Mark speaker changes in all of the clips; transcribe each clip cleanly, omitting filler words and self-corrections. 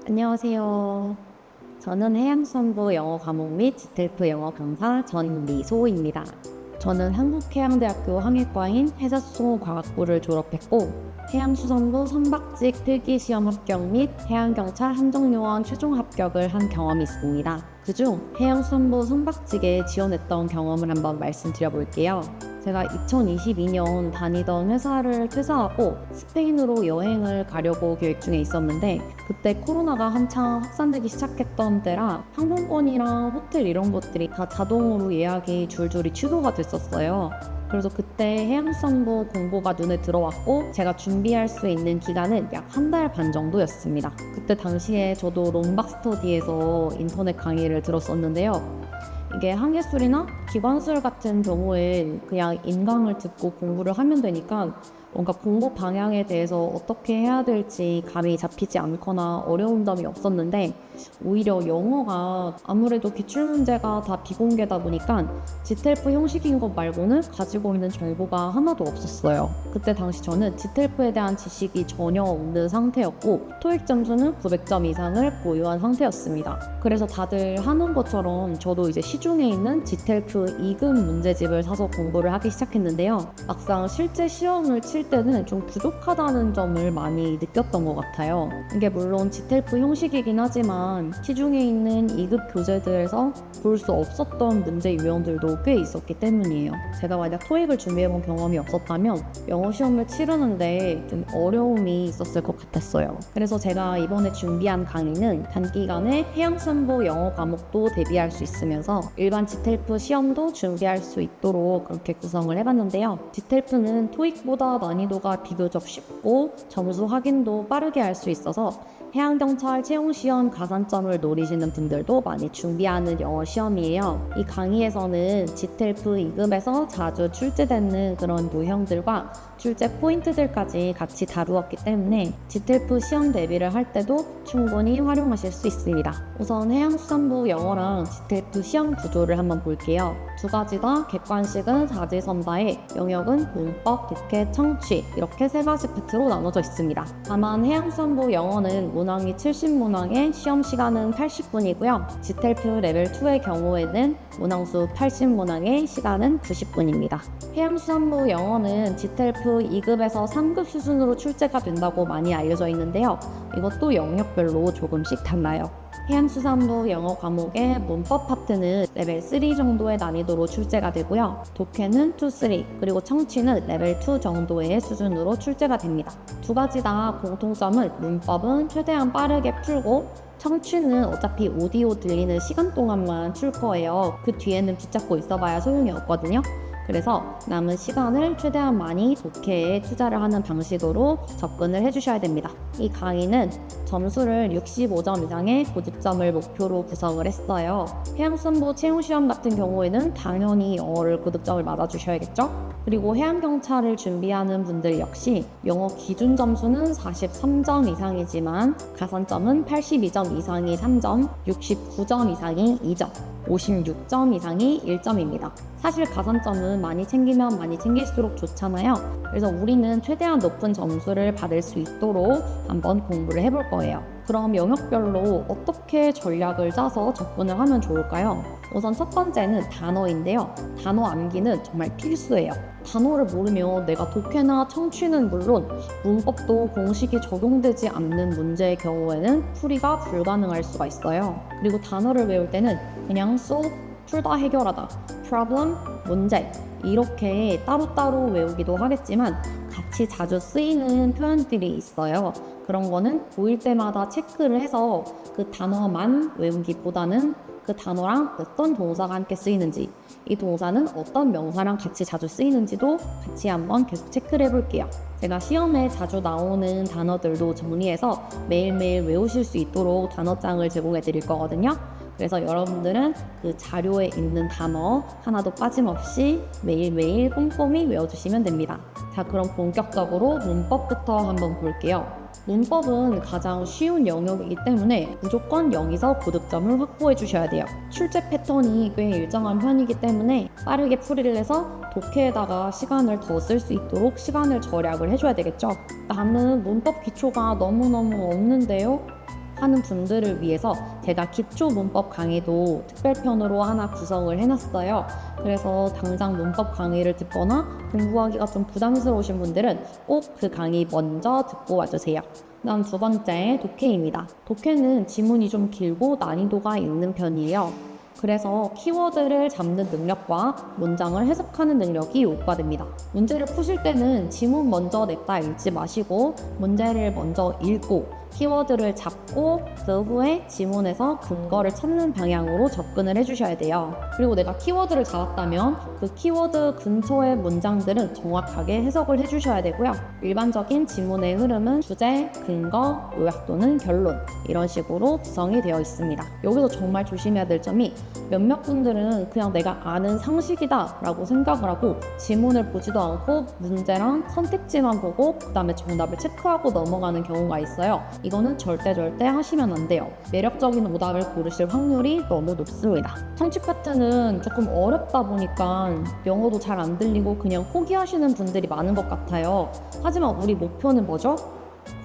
Speaker 1: 안녕하세요. 저는 해양수산부 영어 과목 및 지텔프 영어 강사 전미소입니다. 저는 한국해양대학교 항해과인 해사수송과학부를 졸업했고 해양수산부 선박직 필기시험 합격 및 해양경찰 함정요원 최종 합격을 한 경험이 있습니다. 그중 해양수산부 선박직에 지원했던 경험을 한번 말씀드려볼게요. 제가 2022년 다니던 회사를 퇴사하고 스페인으로 여행을 가려고 계획 중에 있었는데 그때 코로나가 한창 확산되기 시작했던 때라 항공권이랑 호텔 이런 것들이 다 자동으로 예약이 줄줄이 취소가 됐었어요. 그래서 그때 해양수산부 공고가 눈에 들어왔고 제가 준비할 수 있는 기간은 약 한 달 반 정도였습니다. 그때 당시에 저도 롬박 스터디에서 인터넷 강의를 들었었는데요. 이게 항해술이나 기관술 같은 경우에 그냥 인강을 듣고 공부를 하면 되니까 뭔가 공부 방향에 대해서 어떻게 해야 될지 감이 잡히지 않거나 어려운 점이 없었는데 오히려 영어가 아무래도 기출문제가 다 비공개다 보니까 지텔프 형식인 것 말고는 가지고 있는 정보가 하나도 없었어요. 그때 당시 저는 지텔프에 대한 지식이 전혀 없는 상태였고 토익 점수는 900점 이상을 보유한 상태였습니다. 그래서 다들 하는 것처럼 저도 이제 시중에 있는 지텔프 2급 문제집을 사서 공부를 하기 시작했는데요. 막상 실제 시험을 칠 때는 좀 부족하다는 점을 많이 느꼈던 것 같아요. 이게 물론 지텔프 형식이긴 하지만 시중에 있는 2급 교재들에서 볼 수 없었던 문제 유형들도 꽤 있었기 때문이에요. 제가 만약 토익을 준비해본 경험이 없었다면 영어 시험을 치르는데 좀 어려움이 있었을 것 같았어요. 그래서 제가 이번에 준비한 강의는 단기간에 해양수산부 영어 과목도 대비할 수 있으면서 일반 지텔프 시험도 준비할 수 있도록 그렇게 구성을 해봤는데요. 지텔프는 토익보다 난이도가 비교적 쉽고 점수 확인도 빠르게 할 수 있어서 해양경찰 채용시험 가산점을 노리시는 분들도 많이 준비하는 영어 시험이에요. 이 강의에서는 지텔프 2급에서 자주 출제되는 그런 유형들과 출제 포인트들까지 같이 다루었기 때문에 지텔프 시험 대비를 할 때도 충분히 활용하실 수 있습니다. 우선 해양수산부 영어랑 지텔프 시험 구조를 한번 볼게요. 두 가지 다 객관식은 사지선다에 영역은 문법, 독해, 청취 이렇게 세 가지 파트로 나눠져 있습니다. 다만 해양수산부 영어는 문항이 70문항에 시험 시간은 80분이고요. 지텔프 레벨 2의 경우에는 문항수 80문항에 시간은 90분입니다. 해양수산부 영어는 지텔프 2급에서 3급 수준으로 출제가 된다고 많이 알려져 있는데요. 이것도 영역별로 조금씩 달라요. 해양수산부 영어 과목의 문법 파트는 레벨 3 정도의 난이도로 출제가 되고요. 독해는 2, 3, 그리고 청취는 레벨 2 정도의 수준으로 출제가 됩니다. 두 가지 다 공통점은 문법은 최대한 빠르게 풀고 청취는 어차피 오디오 들리는 시간 동안만 출 거예요. 그 뒤에는 붙잡고 있어봐야 소용이 없거든요. 그래서 남은 시간을 최대한 많이 독해에 투자를 하는 방식으로 접근을 해주셔야 됩니다. 이 강의는 점수를 65점 이상의 고득점을 목표로 구성을 했어요. 해양수산부 채용시험 같은 경우에는 당연히 영어를 고득점을 맞아주셔야겠죠? 그리고 해양경찰을 준비하는 분들 역시 영어 기준 점수는 43점 이상이지만 가산점은 82점 이상이 3점, 69점 이상이 2점, 56점 이상이 1점입니다. 사실 가산점은 많이 챙기면 많이 챙길수록 좋잖아요. 그래서 우리는 최대한 높은 점수를 받을 수 있도록 한번 공부를 해볼 거예요. 그럼 영역별로 어떻게 전략을 짜서 접근을 하면 좋을까요? 우선 첫 번째는 단어인데요. 단어 암기는 정말 필수예요. 단어를 모르면 내가 독해나 청취는 물론 문법도 공식이 적용되지 않는 문제의 경우에는 풀이가 불가능할 수가 있어요. 그리고 단어를 외울 때는 그냥 solve, 풀다 해결하다, problem, 문제 이렇게 따로따로 외우기도 하겠지만 같이 자주 쓰이는 표현들이 있어요. 그런 거는 보일 때마다 체크를 해서 그 단어만 외우기보다는 그 단어랑 어떤 동사가 함께 쓰이는지, 이 동사는 어떤 명사랑 같이 자주 쓰이는지도 같이 한번 계속 체크를 해볼게요. 제가 시험에 자주 나오는 단어들도 정리해서 매일매일 외우실 수 있도록 단어장을 제공해 드릴 거거든요. 그래서 여러분들은 그 자료에 있는 단어 하나도 빠짐없이 매일매일 꼼꼼히 외워주시면 됩니다. 자, 그럼 본격적으로 문법부터 한번 볼게요. 문법은 가장 쉬운 영역이기 때문에 무조건 여기서 고득점을 확보해 주셔야 돼요. 출제 패턴이 꽤 일정한 편이기 때문에 빠르게 풀이를 해서 독해에다가 시간을 더 쓸 수 있도록 시간을 절약을 해줘야 되겠죠. 나는 문법 기초가 너무너무 없는데요? 하는 분들을 위해서 제가 기초 문법 강의도 특별편으로 하나 구성을 해놨어요. 그래서 당장 문법 강의를 듣거나 공부하기가 좀 부담스러우신 분들은 꼭 그 강의 먼저 듣고 와주세요. 다음 두 번째, 독해입니다. 독해는 지문이 좀 길고 난이도가 있는 편이에요. 그래서 키워드를 잡는 능력과 문장을 해석하는 능력이 요구가 됩니다. 문제를 푸실 때는 지문 먼저 냈다 읽지 마시고 문제를 먼저 읽고 키워드를 잡고 그 후에 지문에서 근거를 찾는 방향으로 접근을 해주셔야 돼요. 그리고 내가 키워드를 잡았다면 그 키워드 근처의 문장들은 정확하게 해석을 해주셔야 되고요. 일반적인 지문의 흐름은 주제, 근거, 요약 또는 결론 이런 식으로 구성이 되어 있습니다. 여기서 정말 조심해야 될 점이 몇몇 분들은 그냥 내가 아는 상식이다 라고 생각을 하고 지문을 보지도 않고 문제랑 선택지만 보고 그 다음에 정답을 체크하고 넘어가는 경우가 있어요. 이거는 절대 하시면 안 돼요. 매력적인 오답을 고르실 확률이 너무 높습니다. 청취 파트는 조금 어렵다 보니까 영어도 잘 안 들리고 그냥 포기하시는 분들이 많은 것 같아요. 하지만 우리 목표는 뭐죠?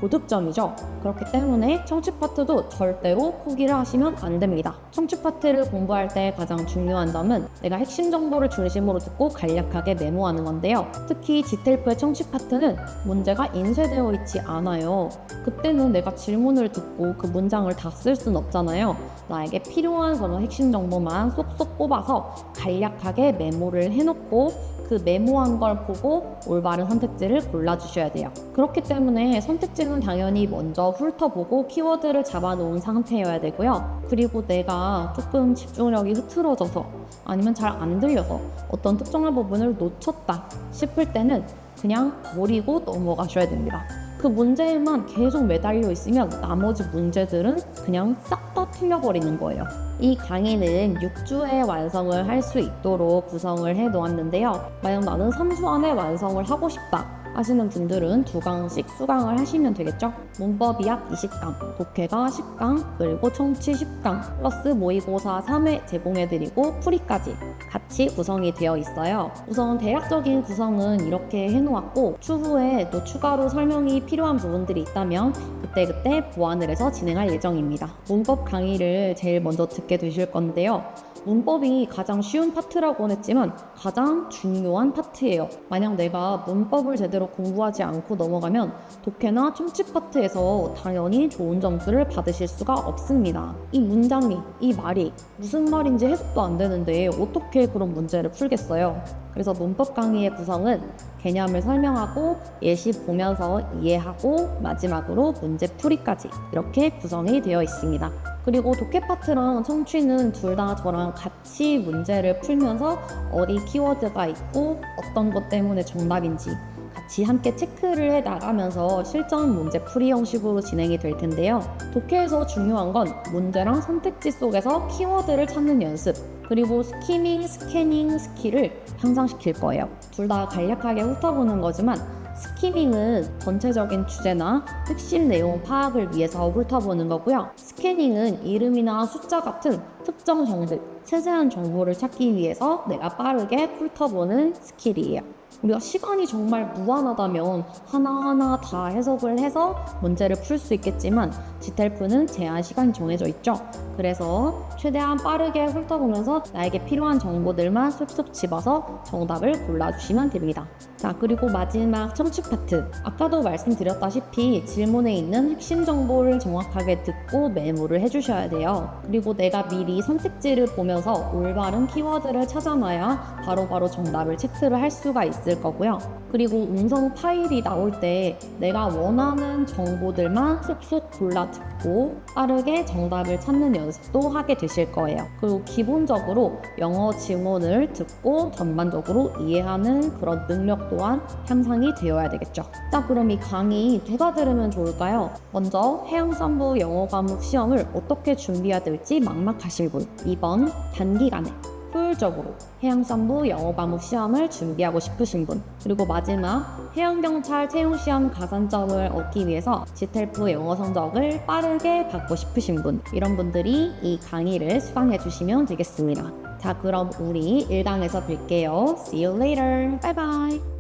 Speaker 1: 고득점이죠. 그렇기 때문에 청취 파트도 절대로 포기를 하시면 안 됩니다. 청취 파트를 공부할 때 가장 중요한 점은 내가 핵심 정보를 중심으로 듣고 간략하게 메모하는 건데요. 특히 지텔프의 청취 파트는 문제가 인쇄되어 있지 않아요. 그때는 내가 질문을 듣고 그 문장을 다 쓸 수는 없잖아요. 나에게 필요한 그런 핵심 정보만 쏙쏙 뽑아서 간략하게 메모를 해놓고 그 메모한 걸 보고 올바른 선택지를 골라주셔야 돼요. 그렇기 때문에 선택지는 당연히 먼저 훑어보고 키워드를 잡아놓은 상태여야 되고요. 그리고 내가 조금 집중력이 흐트러져서 아니면 잘 안 들려서 어떤 특정한 부분을 놓쳤다 싶을 때는 그냥 버리고 넘어가셔야 됩니다. 그 문제에만 계속 매달려 있으면 나머지 문제들은 그냥 싹 다 틀려버리는 거예요. 이 강의는 6주에 완성을 할 수 있도록 구성을 해 놓았는데요. 만약 나는 3주 안에 완성을 하고 싶다 하시는 분들은 2강씩 수강을 하시면 되겠죠. 문법이 약 20강, 독해가 10강, 그리고 청취 10강 플러스 모의고사 3회 제공해드리고 풀이까지 같이 구성이 되어 있어요. 우선 대략적인 구성은 이렇게 해놓았고 추후에 또 추가로 설명이 필요한 부분들이 있다면 그때 보완을 해서 진행할 예정입니다. 문법 강의를 제일 먼저 듣게 되실 건데요. 문법이 가장 쉬운 파트라고는 했지만 가장 중요한 파트예요. 만약 내가 문법을 제대로 공부하지 않고 넘어가면 독해나 청취 파트에서 당연히 좋은 점수를 받으실 수가 없습니다. 이 문장이, 이 말이 무슨 말인지 해석도 안 되는데 어떻게 그런 문제를 풀겠어요? 그래서 문법 강의의 구성은 개념을 설명하고 예시 보면서 이해하고 마지막으로 문제 풀이까지 이렇게 구성이 되어 있습니다. 그리고 독해 파트랑 청취는 둘 다 저랑 같이 문제를 풀면서 어디 키워드가 있고 어떤 것 때문에 정답인지 같이 함께 체크를 해 나가면서 실전 문제 풀이 형식으로 진행이 될 텐데요. 독해에서 중요한 건 문제랑 선택지 속에서 키워드를 찾는 연습, 그리고 스키밍, 스캐닝 스킬을 향상시킬 거예요. 둘 다 간략하게 훑어보는 거지만 스키밍은 전체적인 주제나 핵심 내용 파악을 위해서 훑어보는 거고요. 스캐닝은 이름이나 숫자 같은 특정 정보, 세세한 정보를 찾기 위해서 내가 빠르게 훑어보는 스킬이에요. 우리가 시간이 정말 무한하다면 하나하나 다 해석을 해서 문제를 풀 수 있겠지만 지텔프는 제한 시간이 정해져 있죠. 그래서 최대한 빠르게 훑어보면서 나에게 필요한 정보들만 쏙쏙 집어서 정답을 골라주시면 됩니다. 자, 그리고 마지막 청취 파트. 아까도 말씀드렸다시피 질문에 있는 핵심 정보를 정확하게 듣고 메모를 해주셔야 돼요. 그리고 내가 미리 선택지를 보면서 올바른 키워드를 찾아놔야 바로바로 정답을 체크를 할 수가 있을 거고요. 그리고 음성 파일이 나올 때 내가 원하는 정보들만 쏙쏙 골라 듣고 빠르게 정답을 찾는 연습도 하게 되실 거예요. 그리고 기본적으로 영어 지문을 듣고 전반적으로 이해하는 그런 능력 또한 향상이 되어야 되겠죠. 자, 그럼 이 강의 누가 들으면 좋을까요? 먼저 해양3부 영어 과목 시험을 어떻게 준비해야 될지 막막하실 분, 2번 단기간에 효율적으로 해양3부 영어 과목 시험을 준비하고 싶으신 분, 그리고 마지막 해양경찰 채용시험 가산점을 얻기 위해서 지텔프 영어 성적을 빠르게 받고 싶으신 분, 이런 분들이 이 강의를 수강해 주시면 되겠습니다. 자, 그럼 우리 1강에서 뵐게요. See you later. Bye bye.